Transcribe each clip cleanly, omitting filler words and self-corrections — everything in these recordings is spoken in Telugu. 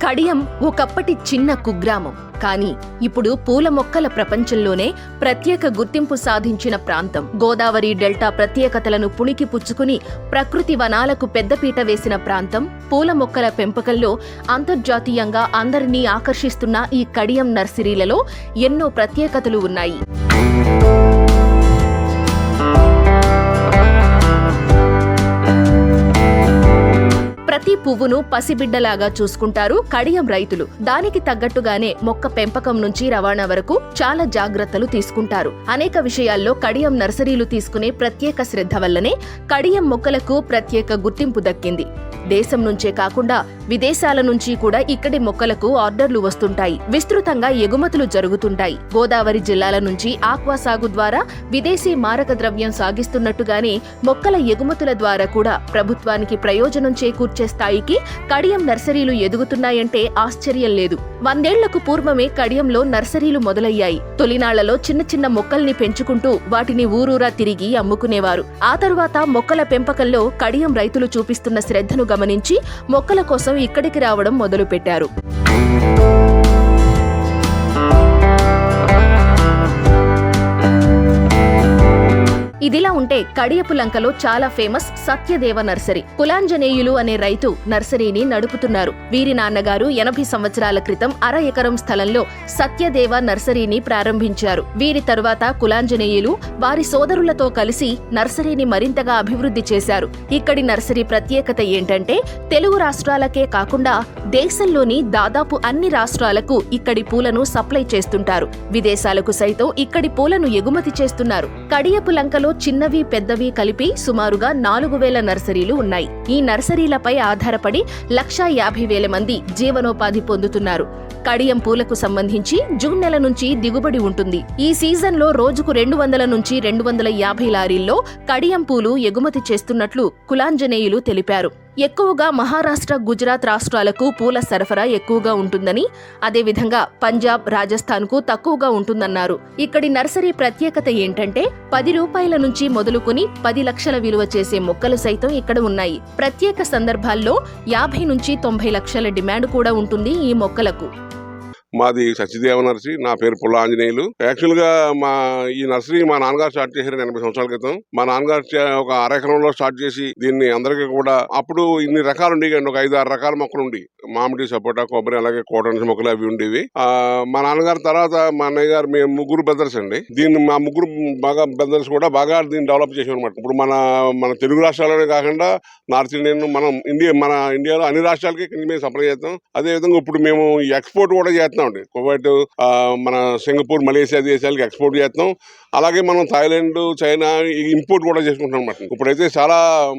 కడియం ఒకప్పటి చిన్న కుగ్రామం. కానీ ఇప్పుడు పూల మొక్కల ప్రపంచంలోనే ప్రత్యేక గుర్తింపు సాధించిన ప్రాంతం. గోదావరి డెల్టా ప్రత్యేకతలను పుణికి పుచ్చుకుని ప్రకృతి వనాలకు పెద్దపీట వేసిన ప్రాంతం. పూల మొక్కల పెంపకంలో అంతర్జాతీయంగా అందరినీ ఆకర్షిస్తున్న ఈ కడియం నర్సరీలలో ఎన్నో ప్రత్యేకతలు ఉన్నాయి. ప్రతి పువ్వును పసిబిడ్డలాగా చూసుకుంటారు కడియం రైతులు. దానికి తగ్గట్టుగానే మొక్క పెంపకం నుంచి రవాణా వరకు చాలా జాగ్రత్తలు తీసుకుంటారు. అనేక విషయాల్లో కడియం నర్సరీలు తీసుకునే ప్రత్యేక శ్రద్ధ వల్లనే కడియం మొక్కలకు ప్రత్యేక గుర్తింపు దక్కింది. దేశం నుంచే కాకుండా విదేశాల నుంచి కూడా ఇక్కడి మొక్కలకు ఆర్డర్లు వస్తుంటాయి. విస్తృతంగా ఎగుమతులు జరుగుతుంటాయి. గోదావరి జిల్లాల నుంచి ఆక్వా సాగు ద్వారా విదేశీ మారక ద్రవ్యం సాగిస్తున్నట్టుగానే మొక్కల ఎగుమతుల ద్వారా కూడా ప్రభుత్వానికి ప్రయోజనం చేకూర్చే స్థాయికి కడియం నర్సరీలు ఎదుగుతున్నాయంటే ఆశ్చర్యం లేదు. 100 ఏళ్లకు పూర్వమే కడియంలో నర్సరీలు మొదలయ్యాయి. తొలినాళ్లలో చిన్న చిన్న మొక్కల్ని పెంచుకుంటూ వాటిని ఊరూరా తిరిగి అమ్ముకునేవారు. ఆ తరువాత మొక్కల పెంపకంలో కడియం రైతులు చూపిస్తున్న శ్రద్ధను గమనించి మొక్కల కోసం ఇక్కడికి రావడం మొదలుపెట్టారు. ఇదిలా ఉంటే కడియపు లంకలో చాలా ఫేమస్ సత్యదేవ నర్సరీ. కులాంజనేయులు అనే రైతు నర్సరీని నడుపుతున్నారు. వీరి నాన్నగారు 80 సంవత్సరాల క్రితం 1/2 ఎకరం స్థలంలో సత్యదేవ నర్సరీని ప్రారంభించారు. వీరి తరువాత కులాంజనేయులు వారి సోదరులతో కలిసి నర్సరీని మరింతగా అభివృద్ధి చేశారు. ఇక్కడి నర్సరీ ప్రత్యేకత ఏంటంటే తెలుగు రాష్ట్రాలకే కాకుండా దేశంలోని దాదాపు అన్ని రాష్ట్రాలకు ఇక్కడి పూలను సప్లై చేస్తుంటారు. విదేశాలకు సైతం ఇక్కడి పూలను ఎగుమతి చేస్తున్నారు. కడియపు లంకలో చిన్నవి పెద్దవి కలిపి సుమారుగా 4000 నర్సరీలు ఉన్నాయి. ఈ నర్సరీలపై ఆధారపడి 150,000 మంది జీవనోపాధి పొందుతున్నారు. కడియం పూలకు సంబంధించి జూన్ నెల నుంచి దిగుబడి ఉంటుంది. ఈ సీజన్లో రోజుకు 200 నుంచి 250 లారీల్లో కడియం పూలు ఎగుమతి చేస్తున్నట్లు కులాంజనేయులు తెలిపారు. ఎక్కువగా మహారాష్ట్ర, గుజరాత్ రాష్ట్రాలకు పూల సరఫరా ఎక్కువగా ఉంటుందని, అదేవిధంగా పంజాబ్, రాజస్థాన్కు తక్కువగా ఉంటుందన్నారు. ఇక్కడి నర్సరీ ప్రత్యేకత ఏంటంటే 10 రూపాయల నుంచి మొదలుకొని 10 లక్షల విలువ చేసే మొక్కలు సైతం ఇక్కడ ఉన్నాయి. ప్రత్యేక సందర్భాల్లో 50 నుంచి 90 లక్షల డిమాండ్ కూడా ఉంటుంది ఈ మొక్కలకు. మాది సత్యదేవ నర్సరీ. నా పేరు పుల్ల ఆంజనేయులు. యాక్చువల్ గా ఈ నర్సరీ మా నాన్నగారు స్టార్ట్ చేశారు 80 సంవత్సరాల క్రితం. మా నాన్నగారు ఒక 1/2 ఎకరంలో స్టార్ట్ చేసి దీన్ని అందరికీ కూడా అప్పుడు ఇన్ని రకాలు ఉండేవి. ఒక 5-6 రకాల మొక్కలు ఉండి, మామిడి, సపోటా, కొబ్బరి, అలాగే కోటన్స్ మొక్కలు అవి ఉండేవి. మా నాన్నగారు తర్వాత మా అన్నయ్య గారు, మేము ముగ్గురు బ్రదర్స్ అండి. దీన్ని మా ముగ్గురు బ్రదర్స్ కూడా బాగా దీన్ని డెవలప్ చేసాం అనమాట. ఇప్పుడు మన తెలుగు రాష్ట్రాల్లోనే కాకుండా నార్త్ ఇండియన్, మన ఇండియాలో అన్ని రాష్ట్రాలకి మేము సప్లై చేస్తాం. అదే విధంగా ఇప్పుడు మేము ఎక్స్పోర్ట్ కూడా చేస్తాం. కువైట్, మన సింగపూర్, మలేషియా దేశాలకు ఎక్స్పోర్ట్ చేస్తాం. అలాగే మనం థాయిలాండ్, చైనా ఇంపోర్ట్ కూడా చేసుకుంటాం అనమాట. ఇప్పుడైతే చాలా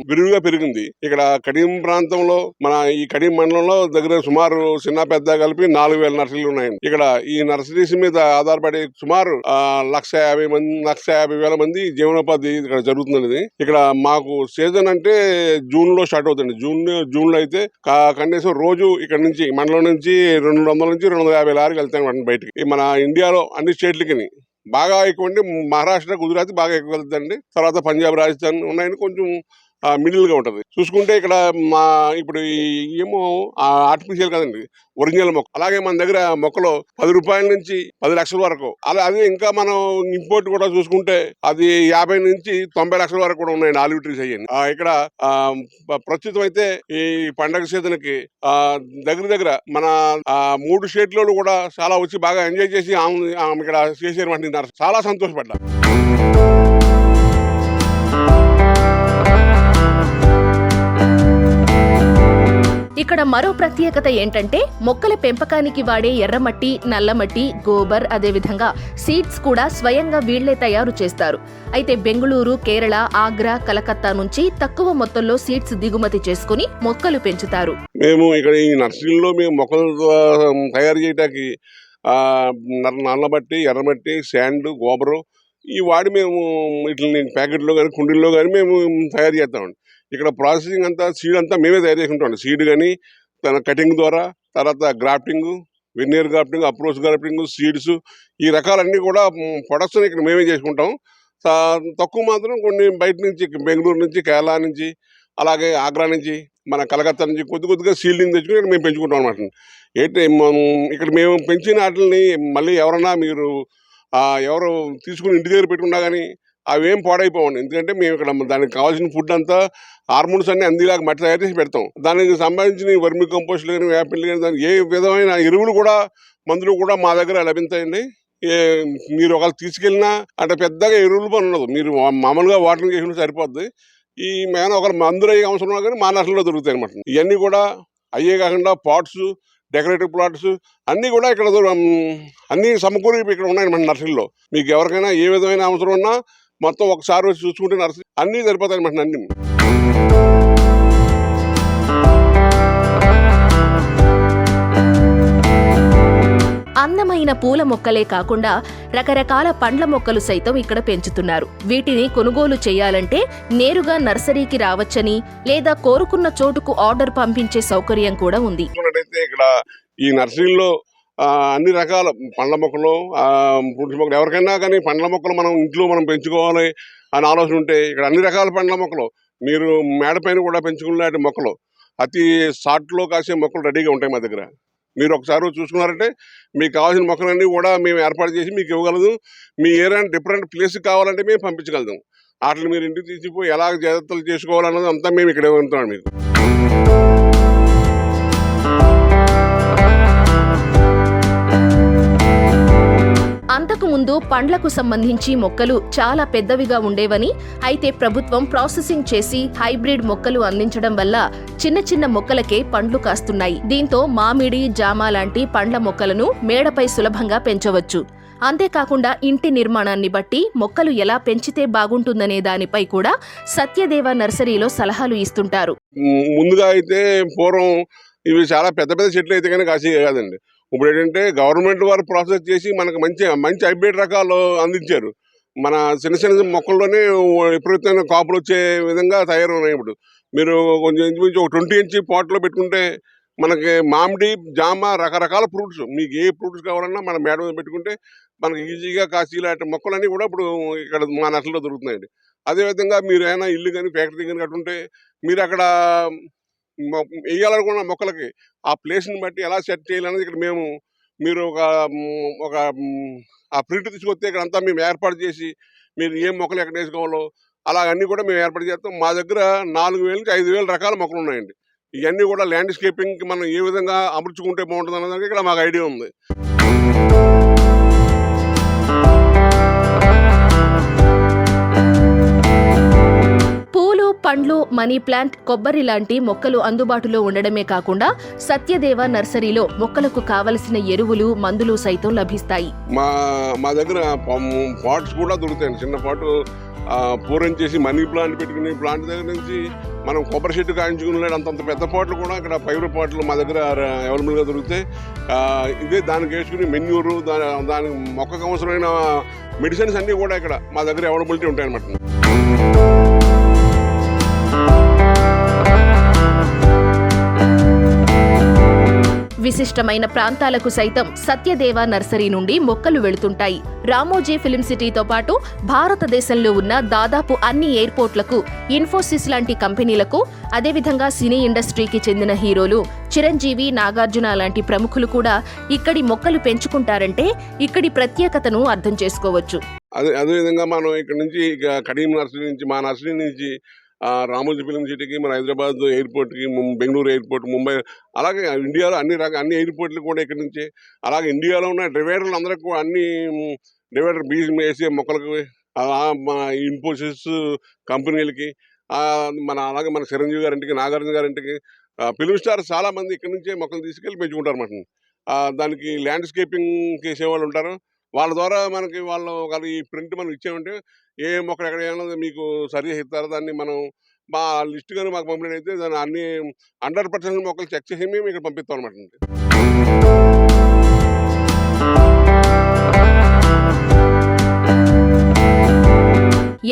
విరివిగా పెరిగింది. ఇక్కడ కడియం ప్రాంతంలో, మన ఈ కడియం మండలంలో దగ్గర సుమారు చిన్న పెద్ద కలిపి 4000 నర్సరీలు ఉన్నాయండి. ఇక్కడ ఈ నర్సరీస్ మీద ఆధారపడి సుమారు 150,000 మంది జీవనోపాధి ఇక్కడ జరుగుతుంది. ఇక్కడ మాకు సీజన్ అంటే జూన్ లో స్టార్ట్ అవుతుంది. జూన్ లో అయితే కనీసం రోజు ఇక్కడ నుంచి మండలం నుంచి 200 నుంచి 250 లారీలు వెళ్తాయి బయటికి. మన ఇండియాలో అన్ని స్టేట్లకి బాగా ఎక్కువ అండి. మహారాష్ట్ర, గుజరాత్ బాగా ఎక్కువ వెళ్తుందండి. తర్వాత పంజాబ్, రాజస్థాన్ ఉన్నాయని కొంచెం మిడిల్ గా ఉంటది. చూసుకుంటే ఇక్కడ ఇప్పుడు ఏమో ఆర్టిఫిషియల్ కదండి, ఒరిజినల్ మొక్క. అలాగే మన దగ్గర మొక్కలు 10 రూపాయల నుంచి 10 లక్షల వరకు. అదే ఇంకా మనం ఇంపోర్ట్ కూడా చూసుకుంటే అది 50 నుంచి 90 లక్షల వరకు కూడా ఉన్నాయండి. ఆలివ్ ట్రీస్ అయ్యాయి. ఇక్కడ ప్రస్తుతం అయితే ఈ పండగ సీజన్ కి దగ్గర మన 3 స్టేట్లలో కూడా చాలా వచ్చి బాగా ఎంజాయ్ చేసి ఇక్కడ చేసేటువంటి చాలా సంతోషపడ్డా. ఇక్కడ మరో ప్రత్యేకత ఏంటంటే మొక్కల పెంపకానికి వాడే ఎర్రమట్టి, నల్లమట్టి, గోబర్, అదేవిధంగా సీడ్స్ కూడా స్వయంగా వీళ్లే తయారు చేస్తారు. అయితే బెంగుళూరు, కేరళ, ఆగ్రా, కలకత్తా నుంచి తక్కువ మొత్తంలో సీడ్స్ దిగుమతి చేసుకుని మొక్కలు పెంచుతారు. మేము ఇక్కడ ఈ నర్సరీలో మేము మొక్కలు తయారు చేయడానికి నల్లమట్టి, ఎర్రమట్టి, శాండ్, గోబరు ఈ వాడి మేము ఇట్లా ప్యాకెట్లో కానీ కుండీల్లో కానీ మేము తయారు చేస్తామండి. ఇక్కడ ప్రాసెసింగ్ అంతా, సీడ్ అంతా మేమే తయారు చేసుకుంటాం. సీడ్ కానీ కటింగ్ ద్వారా, తర్వాత grafting, veneer grafting, approach grafting, seeds, ఈ రకాలన్నీ కూడా ప్రొడక్షన్ ఇక్కడ మేమే చేసుకుంటాం. తక్కువ మాత్రం కొన్ని బయట నుంచి, బెంగళూరు నుంచి, కేరళ నుంచి, అలాగే ఆగ్రా నుంచి మన కలకత్తా నుంచి కొద్దిగా సీల్డింగ్ తెచ్చుకుని ఇక్కడ మేము పెంచుకుంటాం అనమాట. ఏంటి ఇక్కడ మేము పెంచిన వాటిని మళ్ళీ ఎవరన్నా మీరు ఎవరు తీసుకుని ఇంటి దగ్గర పెట్టుకున్నా కానీ అవేం పాడైపోవండి. ఎందుకంటే మేము ఇక్కడ దానికి కావాల్సిన ఫుడ్ అంతా హార్మోన్స్ అన్ని అందిలాగా మట్టి తయారు చేసి పెడతాం. దానికి సంబంధించిన వర్మి కంపోస్ట్లు కానీ వేపిల్లు కానీ దానికి ఏ విధమైన ఎరువులు కూడా మందులు కూడా మా దగ్గర లభిస్తాయండి. మీరు ఒకవేళ తీసుకెళ్ళినా అంటే పెద్దగా ఎరువులు పని ఉండదు. మీరు మామూలుగా వాటరింగ్ చేసిన సరిపోద్ది. ఈ మేన ఒక మందులు అయ్యే అవసరం ఉన్నా కానీ మా నర్సరీలో దొరుకుతాయి అనమాట. ఇవన్నీ కూడా అయ్యే కాకుండా పాట్స్, డెకరేటివ్ ప్లాట్స్ అన్నీ కూడా ఇక్కడ అన్ని సమకూరి ఇక్కడ ఉన్నాయి మన నర్సరీలో. మీకు ఎవరికైనా ఏ విధమైన అవసరం ఉన్నా మొత్తం ఒకసారి వచ్చి చూసుకుంటే నర్సరీ అన్నీ సరిపోతాయి అనమాట. అన్ని అందమైన పూల మొక్కలే కాకుండా రకరకాల పండ్ల మొక్కలు సైతం ఇక్కడ పెంచుతున్నారు. వీటిని కొనుగోలు చేయాలంటే నేరుగా నర్సరీకి రావచ్చని, లేదా కోరుకున్న చోటుకు ఆర్డర్ పంపించే సౌకర్యం కూడా ఉంది. ఇక్కడ ఈ నర్సరీలో అన్ని రకాల పండ్ల మొక్కలు, ఫ్రూట్స్ మొక్కలు, ఎవరికైనా కానీ పండ్ల మొక్కలు మనం ఇంట్లో మనం పెంచుకోవాలి అని ఆలోచన ఉంటే ఇక్కడ అన్ని రకాల పండ్ల మొక్కలు, మీరు మేడపైన కూడా పెంచుకునే మొక్కలు, అతి షార్ట్లో కాసే మొక్కలు రెడీగా ఉంటాయి మా దగ్గర. మీరు ఒకసారి చూసుకున్నారంటే మీకు కావాల్సిన మొక్కలన్నీ కూడా మేము ఏర్పాటు చేసి మీకు ఇవ్వగలదు. మీ ఏరియా డిఫరెంట్ ప్లేస్ కావాలంటే మేము పంపించగలుగుతాం. వాటిని మీరు ఇంటికి తీసిపోయి ఎలా జాగ్రత్తలు చేసుకోవాలన్నది అంతా మేము ఇక్కడ ఉంటాం మీకు. అంతకు ముందు పండ్లకు సంబంధించి మొక్కలు చాలా పెద్దవిగా ఉండేవని, అయితే ప్రభుత్వం ప్రాసెసింగ్ చేసి హైబ్రిడ్ మొక్కలు అందించడం వల్ల చిన్న చిన్న మొక్కలకే పండ్లు కాస్తున్నాయి. దీంతో మామిడి, జామ లాంటి పండ్ల మొక్కలను మేడపై సులభంగా పెంచవచ్చు. అంతేకాకుండా ఇంటి నిర్మాణాన్ని బట్టి మొక్కలు ఎలా పెంచితే బాగుంటుందనే దానిపై కూడా సత్యదేవ నర్సరీలో సలహాలు ఇస్తుంటారు. ముందుగా అయితే పూర్వం ఇవి చాలా పెద్ద పెద్ద చెట్లు అయితే కానీ కాసి కాదండి. ఇప్పుడు ఏంటంటే గవర్నమెంట్ వారు ప్రాసెస్ చేసి మనకు మంచి హైబ్రిడ్ రకాలు అందించారు. మన చిన్న చిన్న మొక్కల్లోనే విపరీతమైన కాపులు వచ్చే విధంగా తయారవున్నాయి. ఇప్పుడు మీరు కొంచెం ఇంచుమించు ఒక 20 ఇంచ్ పాట్లో పెట్టుకుంటే మనకి మామిడి, జామ, రకరకాల ఫ్రూట్స్, మీకు ఏ ఫ్రూట్స్ కావాలన్నా మన మేడ మీద పెట్టుకుంటే మనకి ఈజీగా కాసి ఇలాంటి మొక్కలన్నీ కూడా ఇప్పుడు ఇక్కడ మా నర్సరీలో దొరుకుతున్నాయండి. అదేవిధంగా మీరు ఏమైనా ఇల్లు కానీ ఫ్యాక్టరీ కానీ కట్టుంటే మీరు అక్కడ వేయాలనుకున్న మొక్కలకి ఆ ప్లేస్ని బట్టి ఎలా సెట్ చేయాలనేది ఇక్కడ మీరు ఒక ఆ ప్రింట్ తీసుకొస్తే ఇక్కడ అంతా మేము ఏర్పాటు చేసి మీరు ఏ మొక్కలు ఎక్కడ వేసుకోవాలో అలాగన్నీ కూడా మేము ఏర్పాటు చేస్తాం. మా దగ్గర 4,000 నుంచి 5,000 రకాల మొక్కలు ఉన్నాయండి. ఇవన్నీ కూడా ల్యాండ్స్కేపింగ్కి మనం ఏ విధంగా అమర్చుకుంటే బాగుంటుంది అన్నదానికి ఇక్కడ మాకు ఐడియా ఉంది. పండ్లు, మనీ ప్లాంట్, కొబ్బరి లాంటి మొక్కలు అందుబాటులో ఉండడమే కాకుండా సత్యదేవ నర్సరీలో మొక్కలకు కావలసిన ఎరువులు, మందులు సైతం లభిస్తాయి. మా దగ్గర పాట్స్ కూడా దొరుకుతాయండి. చిన్న పాటు పూరం చేసి మనీ ప్లాంట్ పెట్టుకుని ప్లాంట్ దగ్గర నుంచి మనం కొబ్బరి చెట్టు కాయించుకునే అంతంత పెద్ద పాటలు కూడా ఇక్కడ ఫైబర్ పాటలు మా దగ్గర అవైలబుల్గా దొరుకుతాయి. ఇదే దానికి వేసుకుని మెన్యూరు, దానికి మొక్కకు అవసరమైన మెడిసిన్స్ అన్నీ కూడా ఇక్కడ మా దగ్గర అవైలబిలిటీ ఉంటాయన్నమాట. విశిష్టమైన ప్రాంతాలకు సైతం సత్యదేవ నర్సరీ నుండి మొక్కలు వెళుతుంటాయి. రామోజీ ఫిల్మ్ సిటీతో పాటు భారతదేశంలో ఉన్న దాదాపు అన్ని ఎయిర్పోర్ట్లకు, ఇన్ఫోసిస్ లాంటి కంపెనీలకు, అదేవిధంగా సినీ ఇండస్ట్రీకి చెందిన హీరోలు చిరంజీవి, నాగార్జున లాంటి ప్రముఖులు కూడా ఇక్కడి మొక్కలు పెంచుకుంటారంటే ఇక్కడి ప్రత్యేకతను అర్థం చేసుకోవచ్చు. అదేవిధంగా మనం ఇక్కడ నుంచి కడీం నర్సరీ నుంచి, మా నర్సరీ నుంచి రామోజీ ఫిల్మ్ సిటీకి, మన హైదరాబాద్ ఎయిర్పోర్ట్కి, బెంగళూరు ఎయిర్పోర్ట్, ముంబై, అలాగే ఇండియాలో అన్ని ఎయిర్పోర్ట్లు కూడా ఇక్కడ నుంచి, అలాగే ఇండియాలో ఉన్న డివైడర్లు అందరికి కూడా అన్ని డివైడర్ బీజ్ వేసే మొక్కలకు, ఇన్ఫోసిస్ కంపెనీలకి, అలాగే మన చిరంజీవి గారింటికి, నాగార్జున గారింటికి, ఫిల్మ్ స్టార్స్ చాలా మంది ఇక్కడ నుంచే మొక్కలు తీసుకెళ్ళి పెంచుకుంటారు అన్నమాట. దానికి ల్యాండ్స్కేపింగ్ చేసేవాళ్ళు ఉంటారు. వాళ్ళ ద్వారా మనకి వాళ్ళు ఈ ప్రింట్ మనం ఇచ్చామంటే ఏ మొక్కలు ఎక్కడ ఏమన్నా మీకు సరిగా ఇస్తారో దాన్ని మనం మా లిస్ట్ కానీ మాకు పంపిణీ దాన్ని అన్ని 100% మొక్కలు చెక్ చేసి మేము ఇక్కడ పంపిస్తాం అనమాట.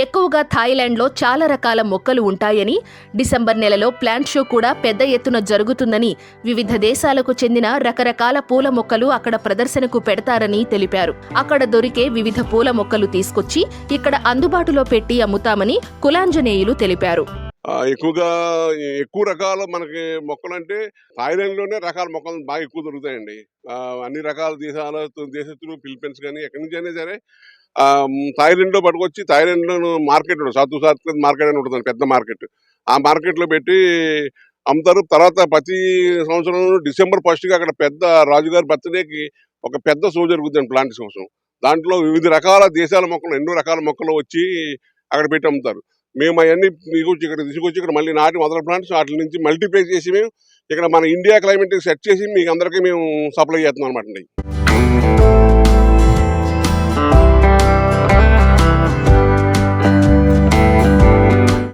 ఎక్కువగా థాయిలాండ్లో చాలా రకాల మొక్కలు ఉంటాయని, డిసెంబర్ నెలలో ప్లాంట్ షో కూడా పెద్ద ఎత్తున జరుగుతుందని, వివిధ దేశాలకు చెందిన రకరకాల పూల మొక్కలు అక్కడ ప్రదర్శనకు పెడతారని తెలిపారు. అక్కడ దొరికే వివిధ పూల మొక్కలు తీసుకొచ్చి ఇక్కడ అందుబాటులో పెట్టి అమ్ముతామని కులాంజనేయులు తెలిపారు. ఎక్కువగా ఎక్కువ రకాల మనకి మొక్కలంటే థాయిలాండ్‌లోనే రకాల మొక్కలు బాగా ఎక్కువ దొరుకుతాయండి. అన్ని రకాల దేశస్తులు ఫిలిప్పీన్స్ గాని ఎక్కడి నుంచైనా సరే థాయిలాండ్‌లో పట్టుకొచ్చి థాయిలాండ్‌లోను మార్కెట్ ఉంటది. సాత్ మార్కెట్ అని ఉంటదండి పెద్ద మార్కెట్. ఆ మార్కెట్‌లో పెట్టి అమ్ముతారు. తర్వాత ప్రతి సంవత్సరం డిసెంబర్ ఫస్ట్‌కి అక్కడ పెద్ద రాజుగారి బర్త్‌డేకి ఒక పెద్ద షో జరుగుద్దండి ప్లాంటేషన్ కోసం. దాంట్లో వివిధ రకాల దేశాల మొక్కలు, ఎన్నో రకాల మొక్కలు వచ్చి అక్కడ పెట్టి అమ్ముతారు. మేము అయన్నీ తీసుకొచ్చి ఇక్కడ మళ్ళీ నాటి మొదల ప్లాంట్స్ వాటి నుంచి మల్టిప్లై చేసి మేము ఇక్కడ మన ఇండియా క్లైమేట్‌కి సెట్ చేసి మీకు అందరికీ మేము సప్లై చేస్తున్నాం అనమాటండి.